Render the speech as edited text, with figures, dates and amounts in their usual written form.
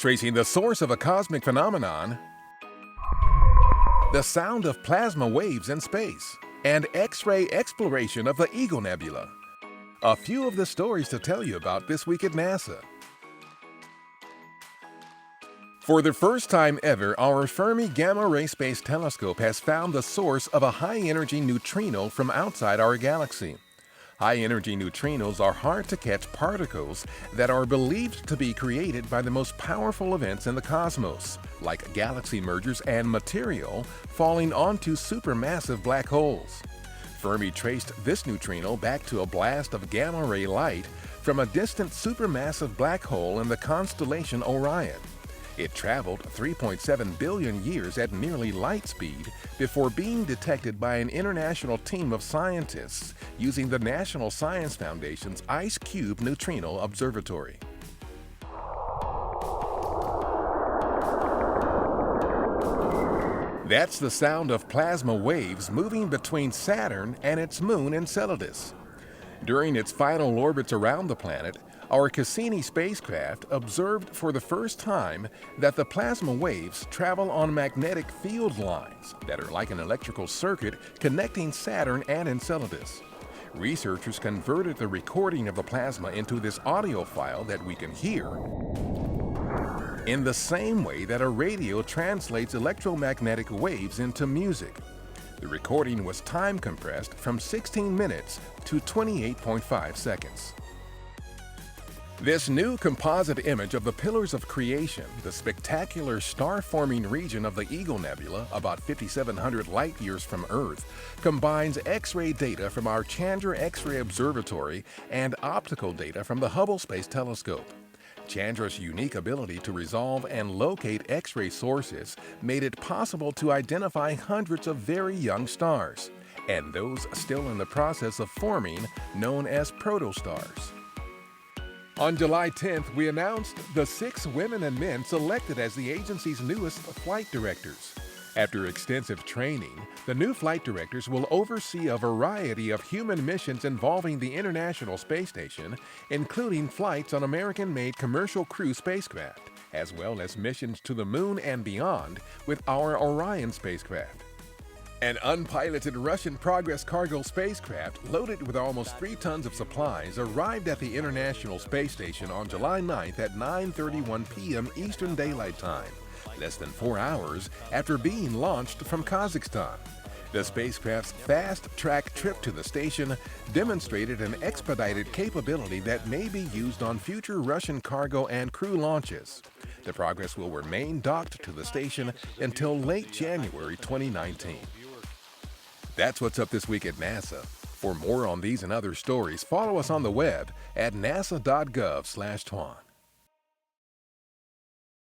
tracing the source of a cosmic phenomenon, the sound of plasma waves in space, and X-ray exploration of the Eagle Nebula. A few of the stories to tell you about this week at NASA. For the first time ever, our Fermi Gamma Ray Space Telescope has found the source of a high-energy neutrino from outside our galaxy. High-energy neutrinos are hard-to-catch particles that are believed to be created by the most powerful events in the cosmos, like galaxy mergers and material falling onto supermassive black holes. Fermi traced this neutrino back to a blast of gamma-ray light from a distant supermassive black hole in the constellation Orion. It traveled 3.7 billion years at nearly light speed before being detected by an international team of scientists using the National Science Foundation's IceCube Neutrino Observatory. That's the sound of plasma waves moving between Saturn and its moon Enceladus. During its final orbits around the planet, our Cassini spacecraft observed for the first time that the plasma waves travel on magnetic field lines that are like an electrical circuit connecting Saturn and Enceladus. Researchers converted the recording of the plasma into this audio file that we can hear in the same way that a radio translates electromagnetic waves into music. The recording was time compressed from 16 minutes to 28.5 seconds. This new composite image of the Pillars of Creation, the spectacular star-forming region of the Eagle Nebula, about 5,700 light-years from Earth, combines X-ray data from our Chandra X-ray Observatory and optical data from the Hubble Space Telescope. Chandra's unique ability to resolve and locate X-ray sources made it possible to identify hundreds of very young stars, and those still in the process of forming, known as protostars. On July 10th, we announced the 6 women and men selected as the agency's newest flight directors. After extensive training, the new flight directors will oversee a variety of human missions involving the International Space Station, including flights on American-made commercial crew spacecraft, as well as missions to the Moon and beyond with our Orion spacecraft. An unpiloted Russian Progress cargo spacecraft loaded with almost 3 tons of supplies arrived at the International Space Station on July 9th at 9:31 p.m. Eastern Daylight Time, less than 4 hours after being launched from Kazakhstan. The spacecraft's fast-track trip to the station demonstrated an expedited capability that may be used on future Russian cargo and crew launches. The Progress will remain docked to the station until late January 2019. That's what's up this week at NASA. For more on these and other stories, follow us on the web at nasa.gov/twan.